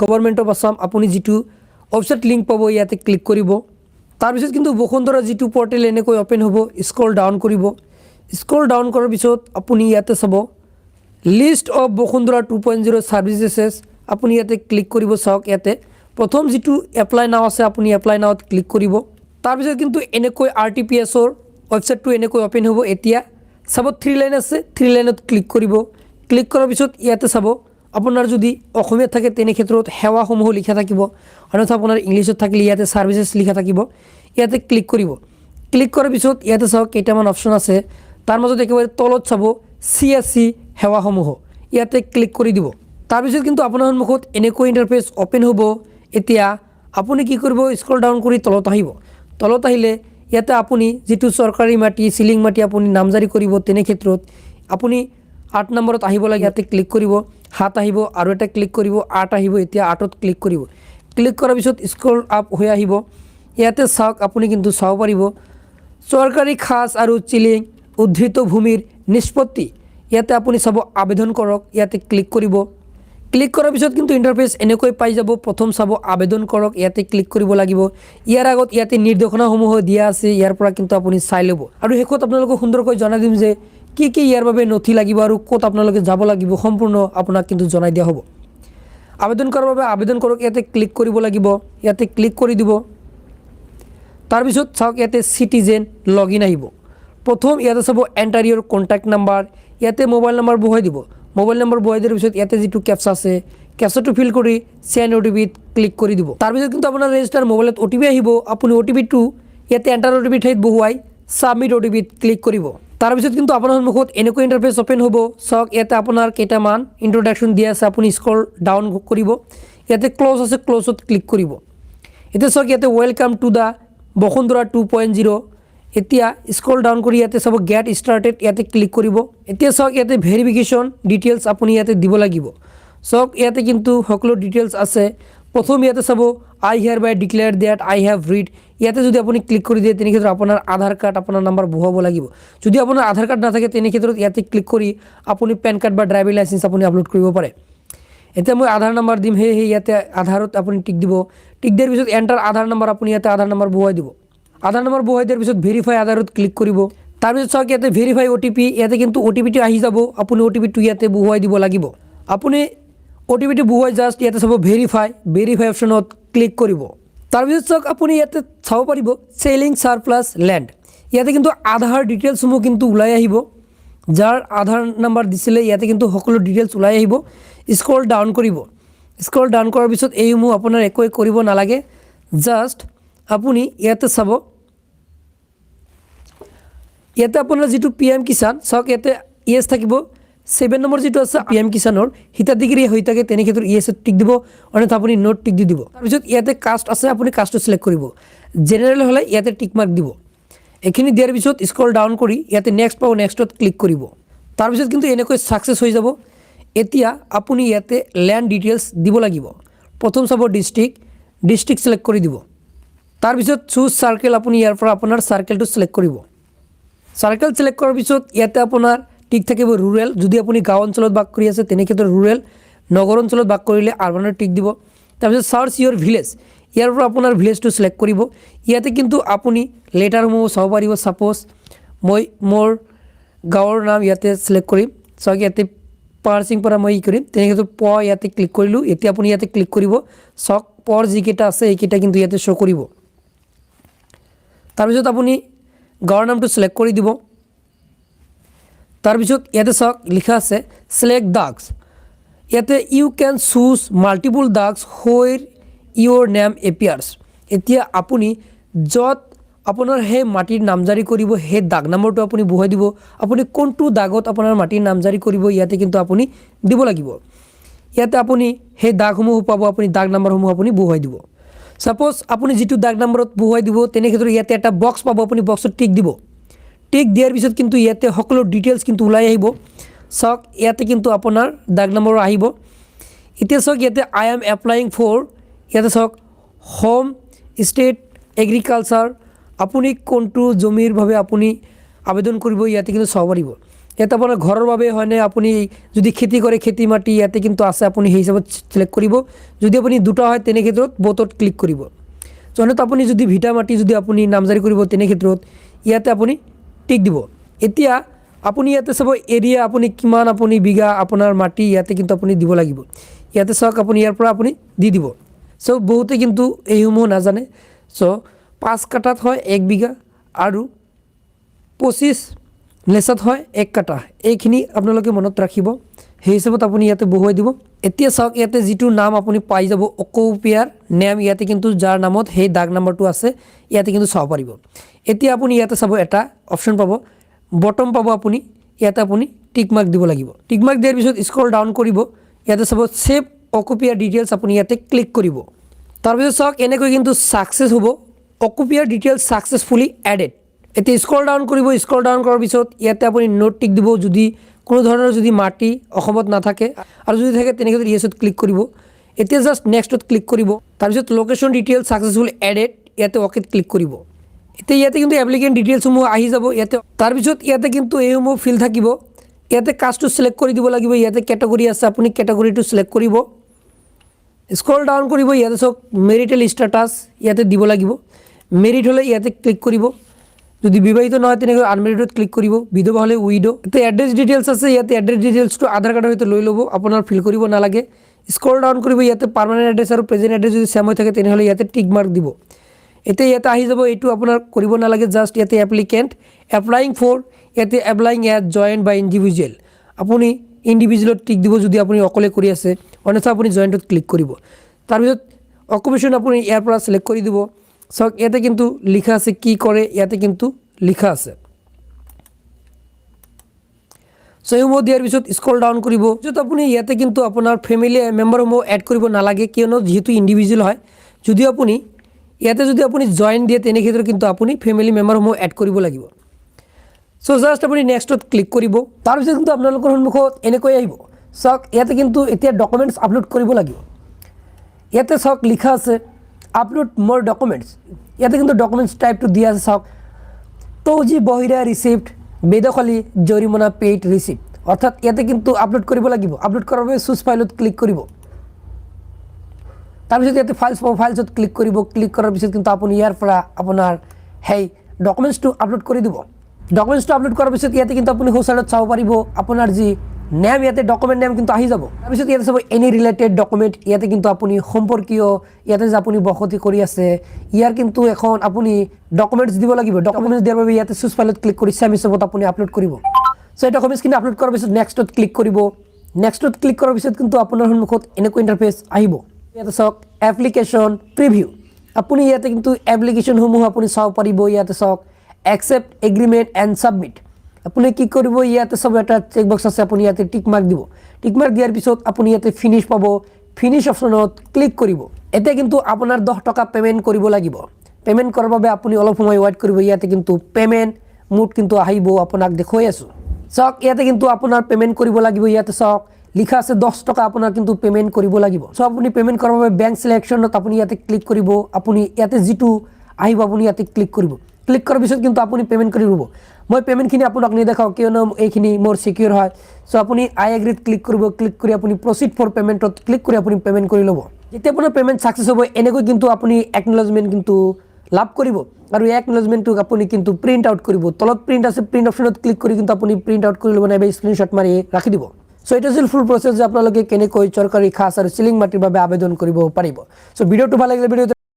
Government of Assam আপুনি যিটো website link পাব ইয়াতে ক্লিক কৰিব। তাৰপিছত কিন্তু বসুন্ধৰা যিটো পৰ্টেল এনেকৈ অ'পেন হ'ব, স্ক্ৰল ডাউন কৰিব। স্ক্ৰল ডাউন কৰাৰ পিছত আপুনি ইয়াতে চাব লিষ্ট অফ বসুন্ধৰা 2.0 ছাৰ্ভিচেছ, আপুনি ইয়াতে ক্লিক কৰিব। চাওক ইয়াতে প্ৰথম যিটো এপ্লাই নাও আছে আপুনি এপ্লাই নাওত ক্লিক কৰিব। তাৰপিছত কিন্তু এনেকৈ RTPSৰ ৱেবছাইটটো এনেকৈ অ'পেন হ'ব। এতিয়া চাব 3 লাইন আছে, 3 লাইনত ক্লিক কৰিব। ক্লিক কৰাৰ পিছত ইয়াতে চাব আপোনাৰ যদি অসমীয়াত থাকে তেনে ক্ষেত্ৰত সেৱাসমূহ লিখা থাকিব, অন্যথা আপোনাৰ ইংলিছত থাকিলে ইয়াতে ছাৰ্ভিচেছ লিখা থাকিব। ইয়াতে ক্লিক কৰিব। ক্লিক কৰাৰ পিছত ইয়াতে চাওক কেইটামান অপশ্যন আছে, তাৰ মাজত একেবাৰে তলত চাব CSC সেৱাসমূহ, ইয়াতে ক্লিক কৰি দিব। তাৰপিছত কিন্তু আপোনাৰ সন্মুখত এনেকৈ ইণ্টাৰফেচ অ'পেন হ'ব। এতিয়া আপুনি কি কৰিব, স্ক্ৰল ডাউন কৰি তলত আহিব। তলত আহিলে ইয়াতে আপুনি যিটো চৰকাৰী মাটি চিলিং মাটি আপুনি নামজাৰি কৰিব তেনে ক্ষেত্ৰত আপুনি 8 নম্বৰত আহিব লাগে, ইয়াতে ক্লিক কৰিব। 7 আহিব আৰু এটা ক্লিক কৰিব, 8 আহিব। এতিয়া 8ত ক্লিক কৰিব। ক্লিক কৰাৰ পিছত স্ক্ৰল আপ হৈ আহিব। ইয়াতে চাওক আপুনি কিন্তু চাব পাৰিব চৰকাৰী খাজ আৰু চিলিং উদ্ধৃত ভূমিৰ নিষ্পত্তি, ইয়াতে আপুনি চাব আবেদন কৰক, ইয়াতে ক্লিক কৰিব। ক্লিক কৰাৰ পিছত কিন্তু ইণ্টাৰফেচ এনেকৈ পাই যাব। প্ৰথম চাব আবেদন কৰক, ইয়াতে ক্লিক কৰিব লাগিব। ইয়াৰ আগত ইয়াতে নিৰ্দেশনাসমূহ দিয়া আছে, ইয়াৰ পৰা কিন্তু আপুনি চাই ল'ব। আৰু শেষত আপোনালোকক সুন্দৰকৈ জনাই দিম যে কি কি ইয়াৰ বাবে নথি লাগিব আৰু ক'ত আপোনালোকে যাব লাগিব, সম্পূৰ্ণ আপোনাক কিন্তু জনাই দিয়া হ'ব। আবেদন কৰাৰ বাবে আবেদন কৰক, ইয়াতে ক্লিক কৰিব লাগিব। ইয়াতে ক্লিক কৰি দিব। তাৰপিছত চাওক ইয়াতে চিটিজেন লগইন আহিব। প্ৰথম ইয়াতে চাব এণ্টাৰ ইয়ৰ কণ্টেক্ট নাম্বাৰ, ইয়াতে মোবাইল নম্বৰ বহুৱাই দিব। মোবাইল নম্বৰ বহুৱাই দিয়াৰ পিছত ইয়াতে যিটো কেপচা আছে কেপচাটো ফিল কৰি চেণ্ড OTPত ক্লিক কৰি দিব। তাৰপিছত কিন্তু আপোনাৰ ৰেজিষ্টাৰ মোবাইলত OTP আহিব। আপুনি OTPটো ইয়াতে এণ্টাৰ OTP ঠাইত বহুৱাই ছাবমিট OTPত ক্লিক কৰিব। তাৰপিছত কিন্তু আপোনাৰ সন্মুখত এনেকৈ ইণ্টাৰফেচ অ'পেন হ'ব। চাওক ইয়াতে আপোনাৰ কেইটামান ইন্ট্ৰডাকশ্যন দিয়া আছে, আপুনি স্ক্ৰল ডাউন কৰিব। ইয়াতে ক্ল'জ আছে, ক্ল'জত ক্লিক কৰিব। এতিয়া চাওক ইয়াতে ৱেলকাম টু দ্য বসুন্ধৰা 2.0। এতিয়া স্ক্ৰল ডাউন কৰি ইয়াতে চাব গেট ষ্টাৰ্টেড, ইয়াতে ক্লিক কৰিব। এতিয়া চাওক ইয়াতে ভেৰিফিকেশ্যন ডিটেইলছ আপুনি ইয়াতে দিব লাগিব। চাওক ইয়াতে কিন্তু সকলো ডিটেইলছ আছে। প্ৰথম ইয়াতে চাব I hereby declare that I have read, ইয়াতে যদি আপুনি ক্লিক কৰি দিয়ে তেনে ক্ষেত্ৰত আপোনাৰ আধাৰ কাৰ্ড আপোনাৰ নাম্বাৰ বহুৱাব লাগিব। যদি আপোনাৰ আধাৰ কাৰ্ড নাথাকে তেনে ক্ষেত্ৰত ইয়াতে ক্লিক কৰি আপুনি পেন কাৰ্ড বা ড্ৰাইভিং লাইচেঞ্চ আপুনি আপলোড কৰিব পাৰে। এতিয়া মই আধাৰ নাম্বাৰ দিম, সেয়েহে ইয়াতে আধাৰত আপুনি টিক দিব। টিক দিয়াৰ পিছত এণ্টাৰ আধাৰ নাম্বাৰ, আপুনি ইয়াতে আধাৰ নাম্বাৰ বহুৱাই দিব। আধাৰ নম্বৰ বহুৱাই দিয়াৰ পিছত ভেৰিফাই আধাৰত ক্লিক কৰিব। তাৰপিছত চাওক ইয়াতে ভেৰিফাই OTP, ইয়াতে কিন্তু OTPটো আহি যাব। আপুনি OTPটো ইয়াতে বহুৱাই দিব লাগিব। আপুনি OTPটো বহুৱাই জাষ্ট ইয়াতে চাব ভেৰিফাই অপশ্যনত ক্লিক কৰিব। তাৰপিছত চাওক আপুনি ইয়াতে চাব পাৰিব চেলিং সাৰপ্লাছ লেণ্ড, ইয়াতে কিন্তু আধাৰ ডিটেইলছসমূহ কিন্তু ওলাই আহিব। যাৰ আধাৰ নাম্বাৰ দিছিলে ইয়াতে কিন্তু সকলো ডিটেইলছ ওলাই আহিব। স্ক্ৰল ডাউন কৰিব। স্ক্ৰল ডাউন কৰাৰ পিছত এইসমূহ আপোনাৰ একো কৰিব নালাগে, জাষ্ট আপুনি ইয়াতে চাব ইয়াতে আপোনাৰ যিটো PM কিষাণ, চাওক ইয়াতে ইয়েছ থাকিব। 7 নম্বৰ যিটো আছে PM কিষাণৰ হিতাধিকাৰী হৈ থাকে তেনে ক্ষেত্ৰত ইয়েছত টিক দিব, অন্যথা আপুনি নোট টিক দি দিব। তাৰপিছত ইয়াতে কাষ্ট আছে, আপুনি কাষ্টটো চিলেক্ট কৰিব। জেনেৰেল হ'লে ইয়াতে টিক মাৰ্ক দিব। এইখিনি দিয়াৰ পিছত স্ক্ৰল ডাউন কৰি ইয়াতে নেক্সট পাব, নেক্সটত ক্লিক কৰিব। তাৰপিছত কিন্তু এনেকৈ ছাকচেছ হৈ যাব। এতিয়া আপুনি ইয়াতে লেণ্ড ডিটেইলছ দিব লাগিব। প্ৰথম চাব ডিষ্ট্ৰিক্ট চিলেক্ট কৰি দিব। তাৰপিছত চুজ চাৰ্কেল, আপুনি ইয়াৰ পৰা আপোনাৰ চাৰ্কেলটো চিলেক্ট কৰিব। চাৰ্কেল চিলেক্ট কৰাৰ পিছত ইয়াতে আপোনাৰ টিক থাকিব ৰুৰেল, যদি আপুনি গাঁও অঞ্চলত বাস কৰি আছে তেনে ক্ষেত্ৰত ৰুৰেল, নগৰ অঞ্চলত বাস কৰিলে আৰবানৰ টিক দিব। তাৰপিছত চাৰ্চ ইয়ৰ ভিলেজ, ইয়াৰ পৰা আপোনাৰ ভিলেজটো চিলেক্ট কৰিব। ইয়াতে কিন্তু আপুনি লেটাৰসমূহ চাব পাৰিব। ছাপ'জ মই মোৰ গাঁৱৰ নাম ইয়াতে চিলেক্ট কৰিম। চাওক ইয়াতে পাৰ্চিং পৰা মই কৰিম, তেনে ক্ষেত্ৰত ইয়াতে ক্লিক কৰিলোঁ। এতিয়া আপুনি ইয়াতে ক্লিক কৰিব। চাওক যিকেইটা আছে এইকেইটা কিন্তু ইয়াতে শ্ব' কৰিব। তাৰপিছত আপুনি গাঁৱৰ নামটো চিলেক্ট কৰি দিব। তাৰপিছত ইয়াতে চাওক লিখা আছে চিলেক্ট ডাগছ, ইয়াতে you can choose multiple tags where your name appears. এতিয়া আপুনি য'ত আপোনাৰ সেই মাটিৰ নামজাৰি কৰিব সেই দাগ নম্বৰটো আপুনি বহুৱাই দিব। আপুনি কোনটো দাগত আপোনাৰ মাটিৰ নামজাৰি কৰিব ইয়াতে কিন্তু আপুনি দিব লাগিব। ইয়াতে আপুনি সেই দাগসমূহ পাব, আপুনি দাগ নম্বৰসমূহ আপুনি বহুৱাই দিব। ছাপ'জ আপুনি যিটো দাগ নম্বৰত বহুৱাই দিব তেনে ক্ষেত্ৰত ইয়াতে এটা বক্স পাব, আপুনি বক্সত টিক দিব। টিক দিয়াৰ পিছত কিন্তু ইয়াতে সকলো ডিটেইলছ কিন্তু ওলাই আহিব। চাওক ইয়াতে কিন্তু আপোনাৰ দাগ নম্বৰ আহিব। এতিয়া চাওক ইয়াতে আই এম এপ্লাইং ফৰ, ইয়াতে চাওক হোম ষ্টেট এগ্ৰিকালচাৰ, আপুনি কোনটো জমিৰ বাবে আপুনি আবেদন কৰিব ইয়াতে কিন্তু চাব পাৰিব। ইয়াতে আপোনাৰ ঘৰৰ বাবে হয়নে আপুনি যদি খেতি কৰে খেতি মাটি ইয়াতে কিন্তু আছে আপুনি সেই হিচাপত সিলেক্ট কৰিব যদি আপুনি দুটা হয় তেনে ক্ষেত্ৰত বোথত ক্লিক কৰিব জনেতো আপুনি যদি ভিটা মাটি যদি আপুনি নামজাৰি কৰিব তেনে ক্ষেত্ৰত ইয়াতে আপুনি টিক দিব এতিয়া আপুনি ইয়াতে চাব এৰিয়া আপুনি কিমান আপুনি বিঘা আপোনাৰ মাটি ইয়াতে কিন্তু আপুনি দিব লাগিব ইয়াতে চাওক আপুনি ইয়াৰ পৰা আপুনি দি দিব সো বহুতে কিন্তু এইসমূহ নাজানে সো 5 কাঠাত হয় 1 বিঘা আৰু 25 নেচাত হয় 1 কাঠা এইখিনি আপোনালোকে মনত ৰাখিব সেই হিচাপত আপুনি ইয়াতে বহুৱাই দিব এতিয়া চাওক ইয়াতে যিটো নাম আপুনি পাই যাব অকুপিয়াৰ নেম ইয়াতে কিন্তু যাৰ নামত সেই দাগ নাম্বাৰটো আছে ইয়াতে কিন্তু চাব পাৰিব এতিয়া আপুনি ইয়াতে চাব এটা অপচন পাব বটম পাব আপুনি ইয়াতে আপুনি টিক মাৰ্ক দিব লাগিব টিক মাৰ্ক দিয়াৰ পিছত স্ক্ৰল ডাউন কৰিব ইয়াতে চাব সেভ অকুপিয়াৰ ডিটেইলছ আপুনি ইয়াতে ক্লিক কৰিব তাৰপিছত চাওক এনেকৈ কিন্তু সাকসেস হ'ব অকুপিয়াৰ ডিটেইলছ সাকসেসফুলি এডেড এতিয়া স্ক্ৰল ডাউন কৰিব স্ক্ৰল ডাউন কৰাৰ পিছত ইয়াতে আপুনি নোট টিক দিব যদি কোনো ধৰণৰ যদি মাটি অসমত নাথাকে আৰু যদি থাকে তেনেকৈ ইয়েছত ক্লিক কৰিব এতিয়া জাষ্ট নেক্সটত ক্লিক কৰিব তাৰপিছত লোকেশ্যন ডিটেইলছ সাকসেসফুলি এডেড ইয়াতে ওকেত ক্লিক কৰিব এতিয়া ইয়াতে কিন্তু এপ্লিকেণ্ট ডিটেইলছসমূহ আহি যাব ইয়াতে তাৰপিছত ইয়াতে কিন্তু এইসমূহ ফিল থাকিব ইয়াতে কাষ্টটো সিলেক্ট কৰি দিব লাগিব ইয়াতে ক্যাটাগৰী আছে আপুনি ক্যাটাগৰীটো সিলেক্ট কৰিব স্ক্ৰল ডাউন কৰিব ইয়াতে চাওক মেৰিটেল ষ্টেটাছ ইয়াতে দিব লাগিব মেৰিট হলে ইয়াতে ক্লিক কৰিব যদি বিবাহিত নহয় তেনেকৈ আনমেৰিডত ক্লিক কৰিব বিধৱা হলে উইডো এতিয়া এড্ৰেছ ডিটেইলছ আছে ইয়াতে এড্ৰেছ ডিটেইলছটো আধাৰ কাৰ্ডৰ সৈতে লৈ ল'ব আপোনাৰ ফিল কৰিব নালাগে স্ক্ৰল ডাউন কৰিব ইয়াতে পাৰ্মানেণ্ট এড্ৰেছ আৰু প্ৰেজেণ্ট এড্ৰেছ যদি সেম হৈ থাকে তেনেহ'লে ইয়াতে টিক মাৰ্ক দিব এতিয়া ইয়াতে আহি যাব এইটো আপোনাৰ কৰিব নালাগে জাষ্ট ইয়াতে এপ্লিকেণ্ট এপ্লাইং ফৰ ইয়াতে এপ্লাইং এজ জইন বাই ইণ্ডিভিজুৱেল আপুনি ইণ্ডিভিজুৱেলত টিক দিব যদি আপুনি অকলে কৰি আছে অন্যথা আপুনি জইনটোত ক্লিক কৰিব তাৰপিছত অকুপেশ্যন আপুনি ইয়াৰ পৰা সিলেক্ট কৰি দিব সক ইয়াতে কিন্তু লিখা আছে কি কৰে ইয়াতে কিন্তু লিখা আছে সো এই দিয়াৰ পিছত স্ক্ৰল ডাউন কৰিব যত আপুনি ইয়াতে কিন্তু আপোনাৰ ফ্যামিলি মেম্বাৰসমূহ এড কৰিব নালাগে কিয়নো যেহেতু ইণ্ডিভিজুৱেল হয় যদি আপুনি ইয়াতে যদি আপুনি জয়েন দিয়ে তেনে ক্ষেত্ৰত কিন্তু আপুনি ফ্যামিলি মেম্বাৰসমূহ এড কৰিব লাগিব সো জাস্ট আপুনি নেক্সটত ক্লিক কৰিব তাৰপিছত কিন্তু আপোনালোকৰ সন্মুখত এনেকৈ আহিব সক ইয়াতে কিন্তু এতিয়া ডকুমেণ্টছ আপলোড কৰিব লাগিব ইয়াতে সক লিখা আছে আপলোড মোৰ ডকুমেণ্টছ ইয়াতে কিন্তু ডকুমেণ্টছ টাইপটো দিয়া আছে সক তৌজি বহিৰা ৰিসিপ্ট বেদখলি জৰিমনা পেইড ৰিসিপ্ট অৰ্থাৎ ইয়াতে কিন্তু আপলোড কৰিব লাগিব আপলোড কৰাৰ বাবে চুজ ফাইলত ক্লিক কৰিব তাৰপিছত ইয়াতে ফাইলছত ক্লিক কৰিব ক্লিক কৰাৰ পিছত কিন্তু আপুনি ইয়াৰ পৰা আপোনাৰ হেই ডকুমেণ্টছটো আপলোড কৰি দিব ডকুমেণ্টছটো আপলোড কৰাৰ পিছত ইয়াতে কিন্তু আপুনি হোসাইডত চাব পাৰিব আপোনাৰ যি নেম ইয়াতে ডকুমেণ্ট নেম কিন্তু আহি যাব তাৰপিছত ইয়াতে চাব এনি ৰিলেটেড ডকুমেণ্ট ইয়াতে কিন্তু আপুনি সম্পৰ্কীয় ইয়াতে যে আপুনি বসতি কৰি আছে ইয়াৰ কিন্তু এখন আপুনি ডকুমেণ্টছ দিব লাগিব ডকুমেণ্টছ দিয়াৰ বাবে ইয়াতে চুজ ফাইলত ক্লিক কৰি চেম হিচাপত আপুনি আপলোড কৰিব সো এই ডকুমেণ্টছখিনি আপলোড কৰাৰ পিছত নেক্সটত ক্লিক কৰিব নেক্সটত ক্লিক কৰাৰ পিছত কিন্তু আপোনাৰ সন্মুখত এনেকুৱা ইণ্টাৰফেচ আহিব ইয়াতে চাওক এপ্লিকেশ্যন প্ৰিভিউ আপুনি ইয়াতে কিন্তু এপ্লিকেশ্যনসমূহ আপুনি চাব পাৰিব ইয়াতে চাওক একসেপ্ট এগ্ৰিমেণ্ট এণ্ড সাবমিট আপুনি কি কৰিব ইয়াতে সব এটা চেক বক্স আছে আপুনি ইয়াতে টিক মাৰ্ক দিব টিক মাৰ্ক দিয়াৰ পিছত আপুনি ইয়াতে ফিনিশ পাব ফিনিশ অপচনত ক্লিক কৰিব এতিয়া কিন্তু আপোনাৰ 10 টকা পেমেন্ট কৰিব লাগিব পেমেন্ট কৰাৰ বাবে আপুনি অলপ সময় ওয়েট কৰিব ইয়াতে কিন্তু পেমেন্ট মুড কিন্তু আহিব আপোনাক দেখুৱাই আছো চাওক ইয়াতে কিন্তু আপোনাৰ পেমেন্ট কৰিব লাগিব ইয়াতে চাওক লিখা আছে 10 টকা আপোনাৰ কিন্তু পেমেন্ট কৰিব লাগিব সো আপুনি পেমেন্ট কৰাৰ বাবে বেংক সিলেকশনত আপুনি ইয়াতে ক্লিক কৰিব আপুনি ইয়াতে জিটু আহিব আপুনি ইয়াতে ক্লিক কৰিব ক্লিক কৰাৰ পিছত কিন্তু আপুনি পেমেন্ট কৰি ল'ব মই পেমেন্টখিনি আপোনাক নেদেখাও কিয়নো এইখিনি মোৰ সিকিউৰ হয় সো আপুনি আই এগ্ৰিত ক্লিক কৰিব ক্লিক কৰি আপুনি প্ৰসিড ফৰ পেমেন্টত ক্লিক কৰি আপুনি পেমেন্ট কৰি ল'ব যেতিয়া আপোনাৰ পেমেন্ট সাকসেস হ'ব এনেকৈ কিন্তু আপুনি একনলেজমেন্ট কিন্তু লাভ কৰিব আৰু এই একনলেজমেন্টটো আপুনি কিন্তু প্ৰিন্ট আউট কৰিব তলত প্ৰিন্ট আছে প্ৰিন্ট অপচনত ক্লিক কৰি কিন্তু আপুনি প্ৰিন্ট আউট কৰি ল'ব নাইবা স্ক্ৰিনশ্বট মাৰি ৰাখি দিব সো এটা আছিল ফুল প্ৰসেস যে আপোনালোকে কেনেকৈ চৰকাৰী খাস আৰু সিলিং মাটিৰ বাবে আবেদন কৰিব পাৰিব সো ভিডিওটো ভাল লাগিলে ভিডিওটো